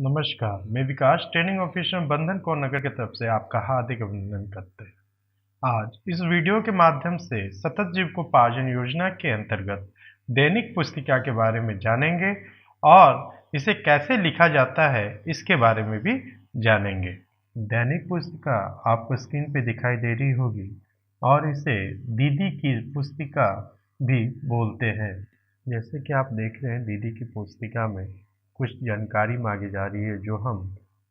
नमस्कार, मैं विकास training officer बंधन कौर नगर की तरफ से आपका हार्दिक अभिनंदन करते हैं। आज इस वीडियो के माध्यम से सतत जीविकोपार्जन योजना के अंतर्गत दैनिक पुस्तिका के बारे में जानेंगे और इसे कैसे लिखा जाता है इसके बारे में भी जानेंगे। दैनिक पुस्तिका आपको स्क्रीन पे दिखाई दे रही होगी और इसे दीदी की पुस्तिका भी बोलते हैं। जैसे कि आप देख रहे हैं दीदी की पुस्तिका में कुछ जानकारी मांगी जा रही है जो हम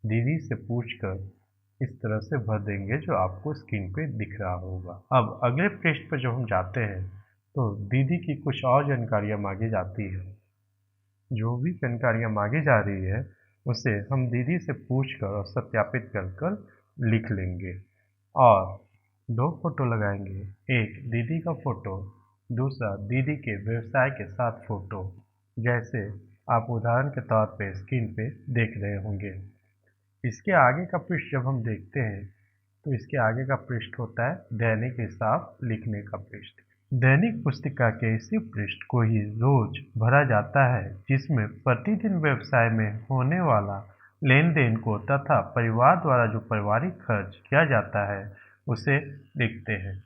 दीदी से पूछकर इस तरह से भर देंगे जो आपको स्क्रीन पे दिख रहा होगा। अब अगले पृष्ठ पर जब हम जाते हैं तो दीदी की कुछ और जानकारियाँ मांगी जाती है। जो भी जानकारियाँ मांगी जा रही है उसे हम दीदी से पूछकर और सत्यापित कर कर लिख लेंगे और दो फोटो लगाएंगे, एक दीदी का फोटो, दूसरा दीदी के व्यवसाय के साथ फोटो, जैसे आप उदाहरण के तौर पे स्क्रीन पे देख रहे होंगे। इसके आगे का पृष्ठ जब हम देखते हैं तो इसके आगे का पृष्ठ होता है दैनिक हिसाब लिखने का पृष्ठ। दैनिक पुस्तिका के इसी पृष्ठ को ही रोज भरा जाता है जिसमें प्रतिदिन व्यवसाय में होने वाला लेन देन को तथा परिवार द्वारा जो पारिवारिक खर्च किया जाता है उसे लिखते हैं।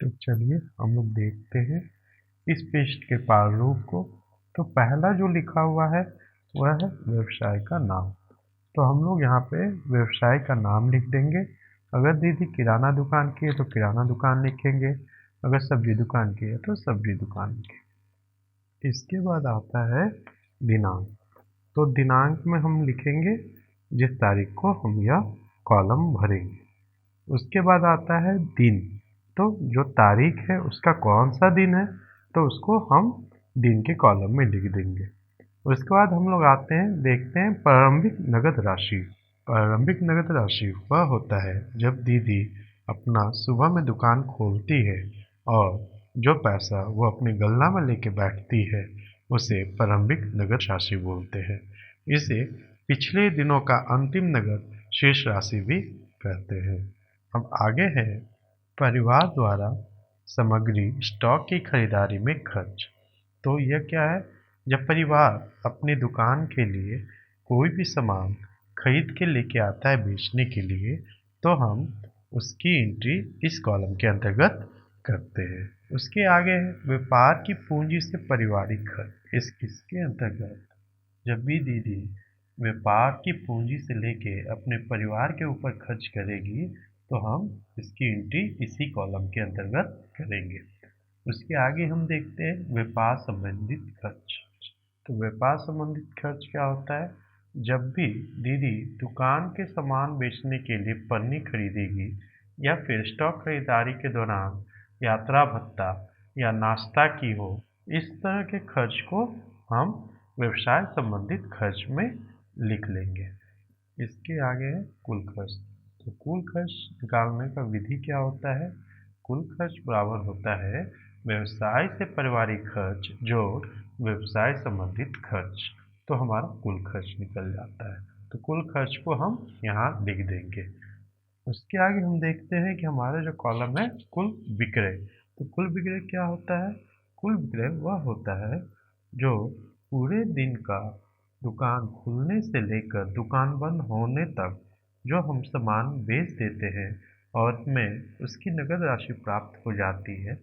तो चलिए हम लोग देखते हैं इस पृष्ठ के प्रारूप को। तो पहला जो लिखा हुआ है वह है व्यवसाय का नाम। तो हम लोग यहाँ पे व्यवसाय का नाम लिख देंगे। अगर दीदी किराना दुकान की है तो किराना दुकान लिखेंगे, अगर सब्जी दुकान की है तो सब्जी दुकान लिखेंगे। इसके बाद आता है दिनांक। तो दिनांक में हम लिखेंगे जिस तारीख को हम यह कॉलम भरेंगे। उसके बाद आता है दिन। तो जो तारीख है उसका कौन सा दिन है तो उसको हम दिन के कॉलम में लिख देंगे। उसके बाद हम लोग आते हैं देखते हैं प्रारंभिक नगद राशि। प्रारंभिक नगद राशि वह होता है जब दीदी अपना सुबह में दुकान खोलती है और जो पैसा वो अपने गल्ला में लेके बैठती है उसे प्रारंभिक नगद राशि बोलते हैं। इसे पिछले दिनों का अंतिम नगद शेष राशि भी कहते हैं। अब आगे है परिवार द्वारा सामग्री स्टॉक की खरीदारी में खर्च। तो यह क्या है, जब परिवार अपनी दुकान के लिए कोई भी सामान खरीद के लेके आता है बेचने के लिए तो हम उसकी एंट्री इस कॉलम के अंतर्गत करते हैं। उसके आगे है व्यापार की पूंजी से पारिवारिक खर्च। इसके अंतर्गत जब भी दीदी व्यापार की पूंजी से लेके अपने परिवार के ऊपर खर्च करेगी तो हम इसकी एंट्री इसी कॉलम के अंतर्गत करेंगे। उसके आगे हम देखते हैं व्यापार संबंधित खर्च। तो व्यापार संबंधित खर्च क्या होता है, जब भी दीदी दुकान के सामान बेचने के लिए पन्नी खरीदेगी या फिर स्टॉक खरीदारी के दौरान यात्रा भत्ता या नाश्ता की हो, इस तरह के खर्च को हम व्यवसाय संबंधित खर्च में लिख लेंगे। इसके आगे है कुल खर्च। तो कुल खर्च निकालने का विधि क्या होता है, कुल खर्च बराबर होता है व्यवसाय से पारिवारिक खर्च जोड़ व्यवसाय संबंधित खर्च। तो हमारा कुल खर्च निकल जाता है। तो कुल खर्च को हम यहाँ लिख देंगे। उसके आगे हम देखते हैं कि हमारा जो कॉलम है कुल विक्रय। तो कुल विक्रय क्या होता है, कुल विक्रय वह होता है जो पूरे दिन का दुकान खुलने से लेकर दुकान बंद होने तक जो हम सामान बेच देते हैं और हमें उसकी नकद राशि प्राप्त हो जाती है,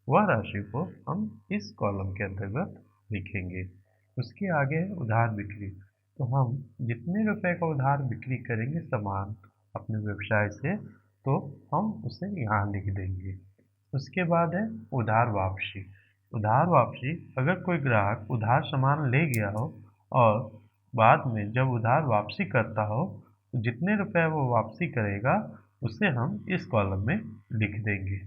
वह राशि को हम इस कॉलम के अंतर्गत लिखेंगे। उसके आगे है उधार बिक्री। तो हम जितने रुपए का उधार बिक्री करेंगे सामान अपने व्यवसाय से तो हम उसे यहाँ लिख देंगे। उसके बाद है उधार वापसी। उधार वापसी, अगर कोई ग्राहक उधार सामान ले गया हो और बाद में जब उधार वापसी करता हो तो जितने रुपए वो वापसी करेगा उसे हम इस कॉलम में लिख देंगे।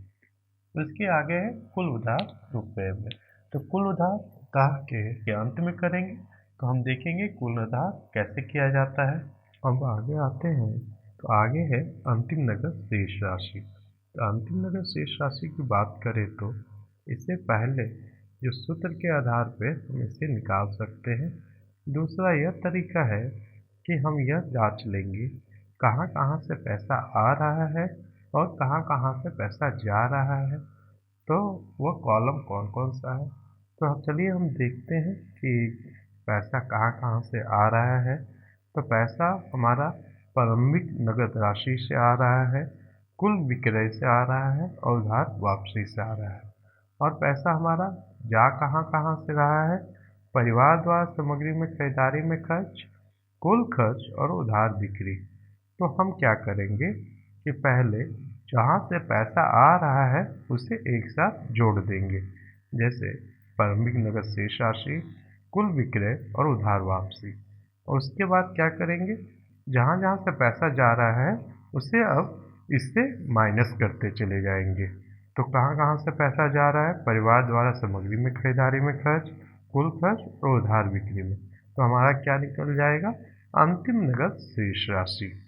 उसके आगे है कुल उधार रुपए में। तो कुल उधार सप्ताह के अंत में करेंगे। तो हम देखेंगे कुल उधार कैसे किया जाता है। अब आगे आते हैं तो आगे है अंतिम नगद शेष राशि। तो अंतिम नगद शेष राशि की बात करें तो इससे पहले जो सूत्र के आधार पे हम इसे निकाल सकते हैं। दूसरा यह तरीका है कि हम यह जांच लेंगे कहाँ कहाँ से पैसा आ रहा है और कहाँ कहाँ से पैसा जा रहा है, तो वह कॉलम कौन कौन सा है। तो चलिए हम देखते हैं कि पैसा कहाँ कहाँ से आ रहा है। तो पैसा हमारा प्रारंभिक नगद राशि से आ रहा है, कुल विक्रय से आ रहा है और उधार वापसी से आ रहा है। और पैसा हमारा जा कहाँ कहाँ से रहा है, परिवार द्वारा सामग्री में खरीदारी में खर्च, कुल खर्च और उधार बिक्री। तो हम क्या करेंगे कि पहले जहाँ से पैसा आ रहा है उसे एक साथ जोड़ देंगे, जैसे प्रारंभिक नगद शेष राशि, कुल विक्रय और उधार वापसी। और उसके बाद क्या करेंगे, जहाँ जहाँ से पैसा जा रहा है उसे अब इससे माइनस करते चले जाएंगे। तो कहाँ कहाँ से पैसा जा रहा है, परिवार द्वारा सामग्री में खरीदारी में खर्च, कुल खर्च और उधार बिक्री में। तो हमारा क्या निकल जाएगा, अंतिम नगद शेष राशि।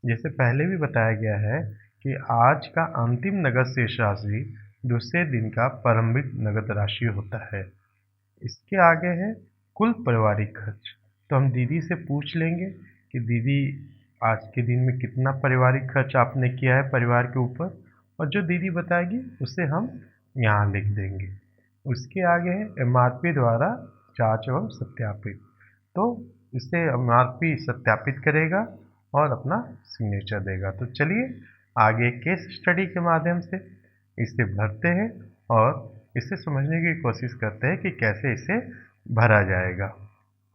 जैसे पहले भी बताया गया है कि आज का अंतिम नगद शेष राशि दूसरे दिन का प्रारंभिक नगद राशि होता है। इसके आगे है कुल पारिवारिक खर्च। तो हम दीदी से पूछ लेंगे कि दीदी आज के दिन में कितना पारिवारिक खर्च आपने किया है परिवार के ऊपर, और जो दीदी बताएगी उसे हम यहाँ लिख देंगे। उसके आगे है एमआरपी द्वारा जांच एवं सत्यापित। तो इसे एमआरपी सत्यापित करेगा और अपना सिग्नेचर देगा। तो चलिए आगे केस स्टडी के माध्यम से इसे भरते हैं और इसे समझने की कोशिश करते हैं कि कैसे इसे भरा जाएगा।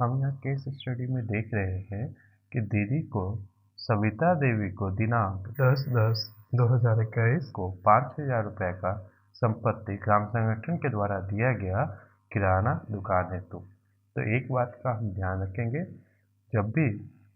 हम यहाँ केस स्टडी में देख रहे हैं कि दीदी को सविता देवी को दिनांक 10/10/2021 को 5,000 रुपये का संपत्ति ग्राम संगठन के द्वारा दिया गया किराना दुकान हेतु। तो एक बात का हम ध्यान रखेंगे, जब भी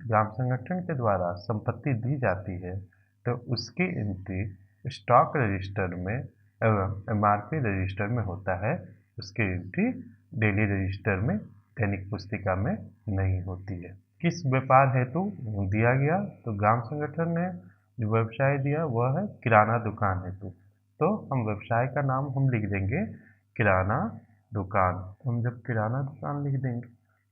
ग्राम संगठन के द्वारा संपत्ति दी जाती है तो उसकी एंट्री स्टॉक रजिस्टर में एवं एमआरपी रजिस्टर में होता है, उसकी एंट्री डेली रजिस्टर में दैनिक पुस्तिका में नहीं होती है। किस व्यापार हेतु दिया गया, तो ग्राम संगठन ने जो व्यवसाय दिया वह है किराना दुकान हेतु। तो हम व्यवसाय का नाम हम लिख देंगे किराना दुकान। हम जब किराना दुकान लिख देंगे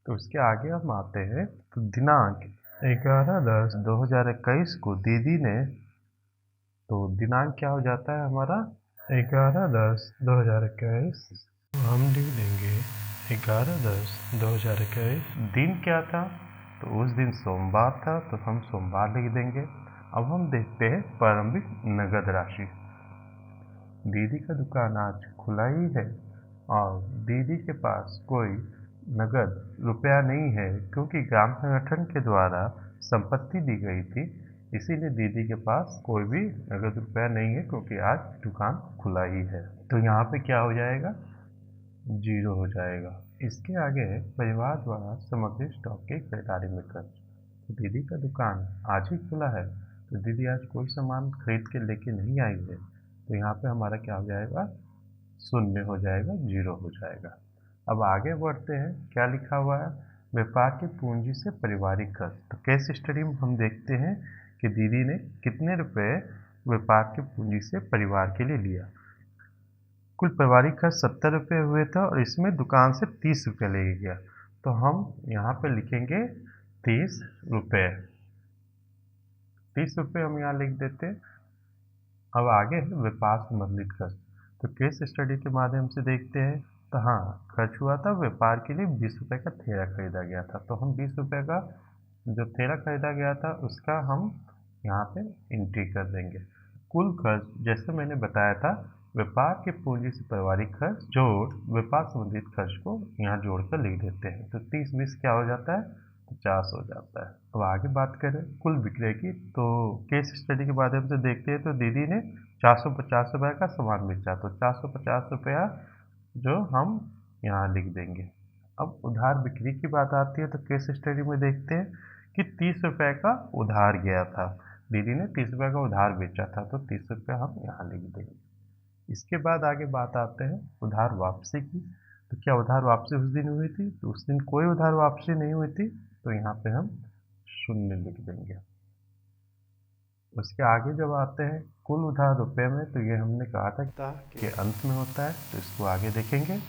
तो उसके आगे हम आते हैं, तो दिनांक 11/10/2021 को दीदी ने, तो दिनांक क्या हो जाता है हमारा 11/10/2021। हम लिख देंगे 11/10/2021। दिन क्या था, तो उस दिन सोमवार था, तो हम सोमवार लिख देंगे। अब हम देखते हैं प्रारंभिक नगद राशि। दीदी का दुकान आज खुला ही है और दीदी के पास कोई नगद रुपया नहीं है, क्योंकि ग्राम संगठन के द्वारा संपत्ति दी गई थी, इसीलिए दीदी के पास कोई भी नगद रुपया नहीं है, क्योंकि आज दुकान खुला ही है। तो यहाँ पे क्या हो जाएगा, 0 हो जाएगा। इसके आगे है परिवार द्वारा सामग्री स्टॉक की खरीदारी में खर्च। तो दीदी का दुकान आज ही खुला है, तो दीदी आज कोई सामान खरीद के लेके नहीं आई है, तो यहाँ पे हमारा क्या हो जाएगा, 0 हो जाएगा, 0 हो जाएगा। अब आगे बढ़ते हैं, क्या लिखा हुआ है, व्यापार की पूंजी से पारिवारिक खर्च। तो केस स्टडी में हम देखते हैं कि दीदी ने कितने रुपए व्यापार की पूंजी से परिवार के लिए लिया। कुल पारिवारिक खर्च 70 रुपये हुए थे और इसमें दुकान से 30 रुपये ले गया। तो हम यहाँ पे लिखेंगे 30 रुपये। 30 रुपये हम यहाँ लिख देते हैं। अब आगे है व्यापार संबंधित खर्च। तो केस स्टडी के माध्यम से देखते हैं, तो हाँ खर्च हुआ था व्यापार के लिए 20 रुपये का थैला खरीदा गया था। तो हम 20 रुपये का जो थैला खरीदा गया था उसका हम यहाँ पे एंट्री कर देंगे। कुल खर्च जैसे मैंने बताया था, व्यापार की पूंजी से पारिवारिक खर्च जोड़ व्यापार संबंधित खर्च को यहाँ जोड़कर लिख देते हैं। तो 30-20 क्या हो जाता है, 50 हो जाता है। अब आगे बात करें कुल विक्रय की, तो केस स्टडी के माध्यम से देखते हैं, तो दीदी ने 450 रुपये का सामान बेचा, तो 450 रुपया जो हम यहाँ लिख देंगे। अब उधार बिक्री की बात आती है, तो केस स्टडी में देखते हैं कि 30 रुपये का उधार गया था, दीदी ने 30 रुपये का उधार बेचा था, तो 30 रुपये हम यहाँ लिख देंगे। इसके बाद आगे बात आते हैं उधार वापसी की। तो क्या उधार वापसी उस दिन हुई थी, तो उस दिन कोई उधार वापसी नहीं हुई थी, तो यहाँ पे हम 0 लिख देंगे। उसके आगे जब आते हैं कुल उधार रुपए में, तो ये हमने कहा था कि अंत में होता है, तो इसको आगे देखेंगे।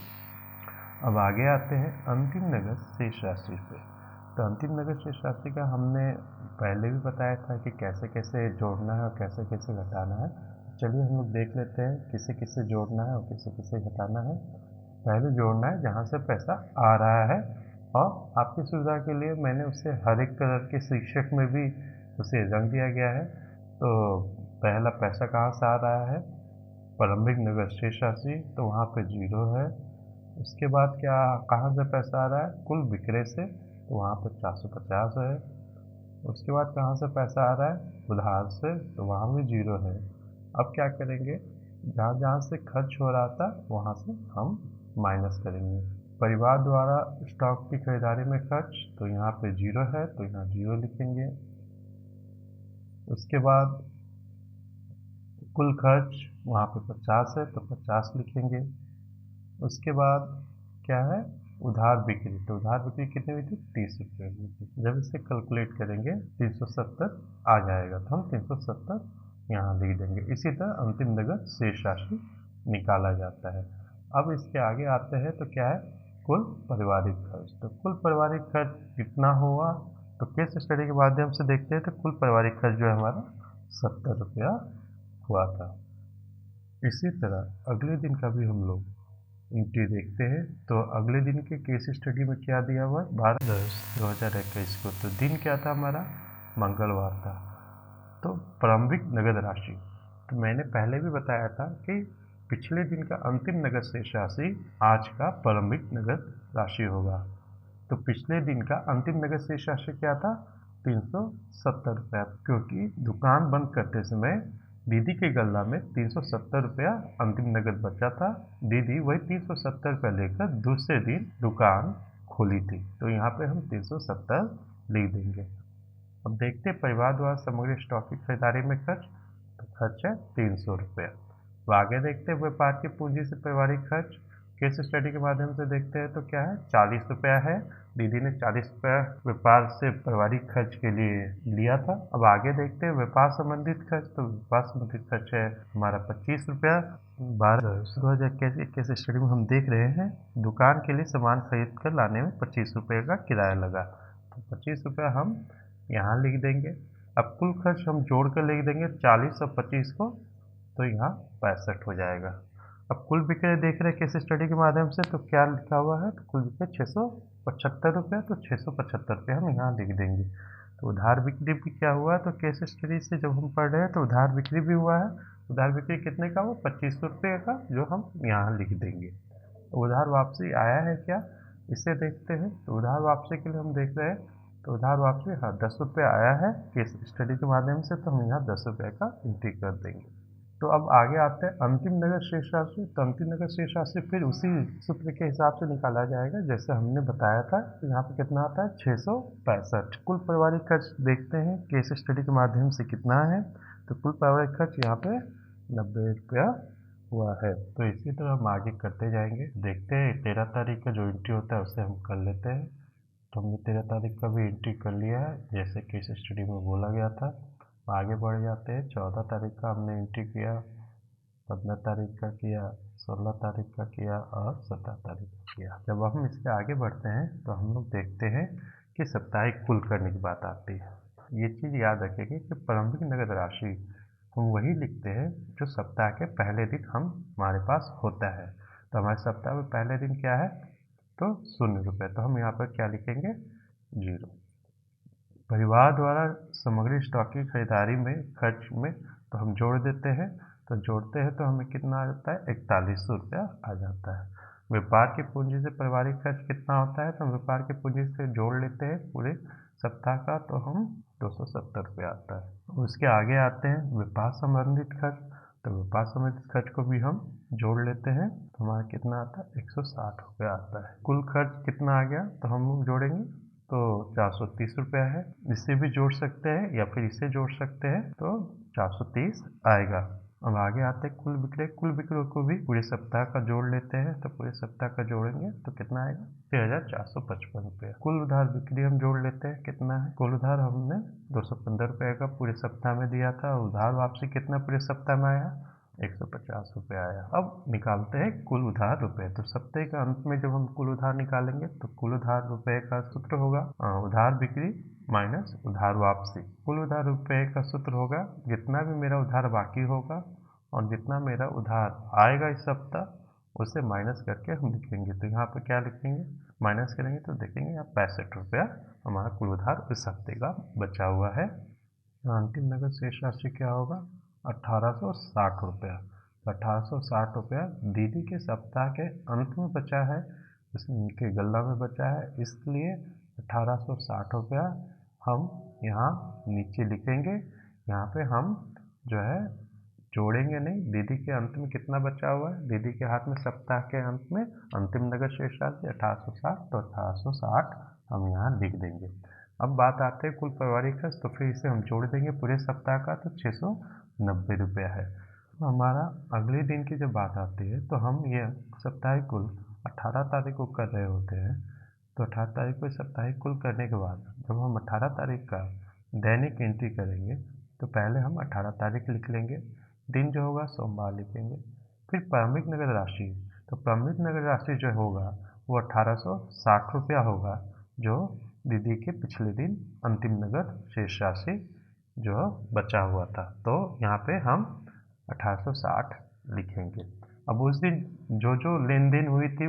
अब आगे आते हैं अंतिम नगद शेष राशि पे। तो अंतिम नगद शेष राशि का हमने पहले भी बताया था कि कैसे कैसे जोड़ना है और कैसे कैसे घटाना है। चलिए हम लोग देख लेते हैं किसे किसे जोड़ना है और किसे किसे घटाना है। पहले जोड़ना है जहाँ से पैसा आ रहा है, और आपकी सुविधा के लिए मैंने उसे हर एक कलर के शीर्षक में भी उसे रंग दिया गया है। तो पहला पैसा कहाँ से आ रहा है, प्रारंभिक नगद शेष राशि, तो वहाँ पे 0 है। उसके बाद क्या, कहाँ से पैसा आ रहा है, कुल विक्रय से, तो वहाँ पे 450 है। उसके बाद कहाँ से पैसा आ रहा है, उधार से, तो वहाँ भी 0 है। अब क्या करेंगे, जहाँ जहाँ से खर्च हो रहा था वहाँ से हम माइनस करेंगे। परिवार द्वारा स्टॉक की खरीदारी में खर्च, तो यहाँ पे 0 है, तो यहाँ 0 लिखेंगे। उसके बाद कुल खर्च वहाँ पे 50 है, तो 50 लिखेंगे। उसके बाद क्या है, उधार बिक्री, तो उधार बिक्री कितनी हुई थी, 30 रुपये हुई थी। जब इसे कैलकुलेट करेंगे 370 आ जाएगा, तो हम 370 यहाँ लिख देंगे। इसी तरह अंतिम नगद शेष राशि निकाला जाता है। अब इसके आगे आते हैं तो क्या है, कुल पारिवारिक खर्च। तो कुल पारिवारिक खर्च कितना हुआ, तो केस स्टडी के माध्यम से देखते हैं। तो कुल पारिवारिक खर्च जो है हमारा 70 रुपया हुआ था। इसी तरह अगले दिन का भी हम लोग एंट्री देखते हैं। तो अगले दिन के केस स्टडी में क्या दिया हुआ है, 12/10/2021 को। तो दिन क्या था हमारा, मंगलवार था। तो प्रारंभिक नगद राशि, तो मैंने पहले भी बताया था कि पिछले दिन का अंतिम नगद शेष राशि आज का प्रारंभिक नगद राशि होगा। तो पिछले दिन का अंतिम नगद शेष राशि क्या था, 370 रुपया, क्योंकि दुकान बंद करते समय दीदी के गल्ला में 370 रुपया अंतिम नगद बचा था। दीदी वही 370 रुपया लेकर दूसरे दिन दुकान खोली थी, तो यहाँ पे हम 370 लिख देंगे। अब देखते हैं परिवार द्वारा सामग्री स्टॉक की खरीदारी में खर्च, तो खर्च है 300 रुपया। तो आगे देखते हैं व्यापार की पूंजी से पारिवारिक खर्च, केस स्टडी के माध्यम से देखते हैं। तो क्या है, 40 रुपया है, दीदी ने 40 रुपया व्यापार से पारिवारिक खर्च के लिए लिया था। अब आगे देखते हैं व्यापार संबंधित खर्च, तो व्यापार संबंधित खर्च है हमारा 25 रुपया। 12/2021 स्टडी में हम देख रहे हैं दुकान के लिए सामान खरीद कर लाने में 25 रुपये का किराया लगा, तो 25 रुपया हम यहाँ लिख देंगे। अब कुल खर्च हम जोड़ कर लिख देंगे 40 और 25 को, तो यहाँ 65 हो जाएगा। अब कुल विक्रय देख रहे हैं केस स्टडी के माध्यम से, तो क्या लिखा हुआ है, तो कुल विक्रय 675 रुपया, तो 675 रुपये हम यहाँ लिख देंगे। तो उधार बिक्री भी क्या हुआ है, तो केस स्टडी से जब हम पढ़ रहे हैं तो उधार बिक्री भी हुआ है। उधार बिक्री कितने का हुआ, 25 रुपये का, जो हम यहाँ लिख देंगे। तो उधार वापसी आया है क्या, इसे देखते हैं। तो उधार वापसी के लिए हम देख रहे हैं, तो उधार वापसी, हाँ 10 रुपये आया है केस स्टडी के माध्यम से, तो हम यहाँ 10 रुपये का एंट्री कर देंगे। तो अब आगे आते हैं अंतिम नगद शेष राशि। तो अंतिम नगद शेष राशि फिर उसी सूत्र के हिसाब से निकाला जाएगा जैसे हमने बताया था। तो यहाँ पे कितना आता है, 665। कुल पारिवारिक खर्च देखते हैं केस स्टडी के माध्यम से कितना है, तो कुल पारिवारिक खर्च यहाँ पे 90 रुपया हुआ है। तो इसी तरह हम आगे करते जाएंगे। देखते हैं 13 तारीख का जो एंट्री होता है उसे हम कर लेते हैं। तो हमने 13 तारीख का भी एंट्री कर लिया है जैसे केस स्टडी में बोला गया था। आगे बढ़ जाते हैं। 14 तारीख का हमने एंट्री किया, 15 तारीख का किया, 16 तारीख का किया और 17 तारीख का किया। जब हम इसके आगे बढ़ते हैं तो हम लोग देखते हैं कि साप्ताहिक कुल करने की बात आती है। ये चीज़ याद रखेंगे कि प्रारंभिक नगद राशि हम वही लिखते हैं जो सप्ताह के पहले दिन हमारे पास होता है। तो हमारे सप्ताह में पहले दिन क्या है, तो 0 रुपये, तो हम यहाँ पर क्या लिखेंगे, 0। परिवार द्वारा सामग्री स्टॉक की खरीदारी में खर्च में, तो हम जोड़ देते हैं। तो जोड़ते हैं तो हमें कितना आ जाता है, 4100 रुपया आ जाता है। व्यापार की पूंजी से पारिवारिक खर्च कितना होता है, तो हम व्यापार की पूंजी से जोड़ लेते हैं पूरे सप्ताह का, तो हम 270 रुपया आता है। उसके आगे आते हैं व्यापार संबंधित खर्च। तो व्यापार संबंधित खर्च को भी हम जोड़ लेते हैं, तो हमारा कितना आता है, 160 रुपया आता है। कुल खर्च कितना आ गया, तो हम जोड़ेंगे तो 430 रुपया है। इसे भी जोड़ सकते हैं या फिर इसे जोड़ सकते हैं, तो 430 आएगा। अब आगे आते हैं कुल विक्रय। कुल विक्रय को भी पूरे सप्ताह का जोड़ लेते हैं, तो पूरे सप्ताह का जोड़ेंगे तो कितना आएगा, 6455 रुपया। कुल उधार बिक्री हम जोड़ लेते हैं, कितना है, कुल उधार हमने 215 रुपये का पूरे सप्ताह में दिया था। उधार वापसी कितना पूरे सप्ताह में आया, 150 रुपये आया। अब निकालते हैं कुल उधार रुपए। तो सप्ताह के अंत में जब हम कुल उधार निकालेंगे तो कुल उधार रुपए का सूत्र होगा उधार बिक्री माइनस उधार वापसी। कुल उधार रुपए का सूत्र होगा जितना भी मेरा उधार बाकी होगा और जितना मेरा उधार आएगा इस सप्ताह उसे माइनस करके हम लिखेंगे। तो यहाँ पे क्या लिखेंगे, माइनस करेंगे तो देखेंगे यहाँ 65 रुपया हमारा कुल उधार इस हफ्ते का बचा हुआ है। तो अंतिम नगद शेष राशि क्या होगा, 1860 रुपया। तो 1860 रुपया दीदी के सप्ताह के अंत में बचा है, उनके गल्ला में बचा है, इसलिए 1860 रुपया हम यहाँ नीचे लिखेंगे। यहाँ पे हम जो है जोड़ेंगे नहीं, दीदी के अंत में कितना बचा हुआ है, दीदी के हाथ में सप्ताह के अंत में अंतिम नगद शेष राशि 1860, तो 1860 हम यहाँ लिख देंगे। अब बात आते हैं कुल पारिवारिक खर्च, तो फिर इसे हम जोड़ देंगे पूरे सप्ताह का, तो 690 रुपया है। तो हमारा अगले दिन की जब बात आती है तो हम ये साप्ताहिक कुल 18 तारीख को कर रहे होते हैं। तो 18 तारीख को साप्ताहिक कुल करने के बाद जब हम 18 तारीख का दैनिक एंट्री करेंगे तो पहले हम 18 तारीख लिख लेंगे, दिन जो होगा सोमवार लिखेंगे। फिर प्रारंभिक नगद राशि, तो प्रारंभिक नगद राशि जो होगा वो 1860 रुपया होगा, जो दीदी के पिछले दिन अंतिम नगद शेष राशि जो बचा हुआ था। तो यहाँ पे हम 1860 लिखेंगे। अब उस दिन जो जो लेन देन हुई थी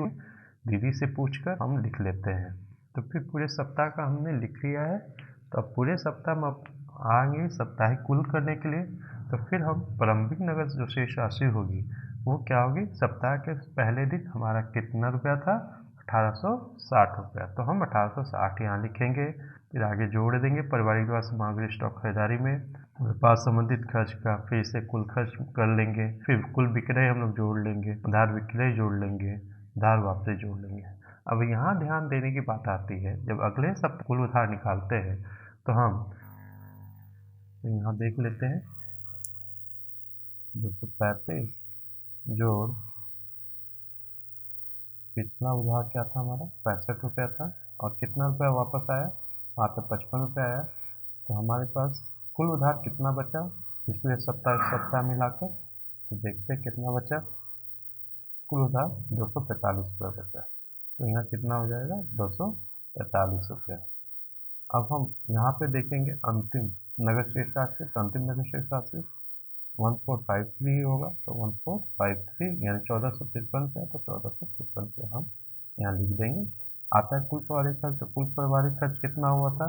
दीदी से पूछकर हम लिख लेते हैं। तो फिर पूरे सप्ताह का हमने लिख लिया है। तो अब पूरे सप्ताह में अब आएंगे साप्ताहिक कुल करने के लिए, तो फिर हम प्रारंभिक नगद जो शेष राशि होगी वो क्या होगी, सप्ताह के पहले दिन हमारा कितना रुपया था, 1860 रुपया। तो हम 1860 यहाँ लिखेंगे। फिर आगे जोड़ देंगे पारिवारिक द्वारा सामग्री स्टॉक खरीदारी में व्यापार संबंधित खर्च का, फिर से कुल खर्च कर लेंगे। फिर कुल विक्रय हम लोग जोड़ लेंगे, उधार विक्रय जोड़ लेंगे, उधार वापसी जोड़ लेंगे। अब यहाँ ध्यान देने की बात आती है, जब अगले सप्ताह कुल उधार निकालते हैं तो हम यहाँ देख लेते हैं 235 जोड़ पिछला उधार क्या था हमारा, 65 रुपया था, और कितना रुपया वापस आया, वहाँ पे 55 रुपया आया। तो हमारे पास कुल उधार कितना बचा पिछले सप्ताह इस सप्ताह मिलाकर, तो देखते हैं कितना बचा। कुल उधार 245 रुपया बचा, तो यहाँ कितना हो जाएगा, 245 रुपया। अब हम यहाँ पे देखेंगे अंतिम नगद शेष राशि, तो अंतिम नगद शेष राशि 1453 होगा। तो 1453 यानी 1453 रुपया, तो 1453 रुपया हम यहाँ लिख देंगे। आता है कुल पारिवारिक खर्च, तो कुल पारिवारिक खर्च कितना हुआ था,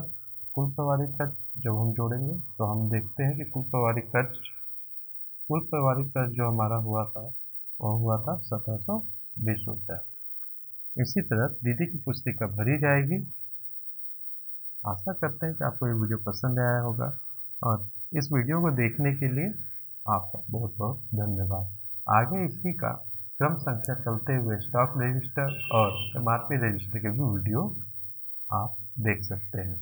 कुल पारिवारिक खर्च जब हम जोड़ेंगे तो हम देखते हैं कि कुल पारिवारिक खर्च जो हमारा हुआ था वो हुआ था 1720 रुपया। इसी तरह दीदी की पुस्तिका भरी जाएगी। आशा करते हैं कि आपको ये वीडियो पसंद आया होगा, और इस वीडियो को देखने के लिए आपका बहुत बहुत धन्यवाद। आगे इसी का क्रम संख्या चलते हुए स्टॉक रजिस्टर और MRP रजिस्टर के भी वीडियो आप देख सकते हैं।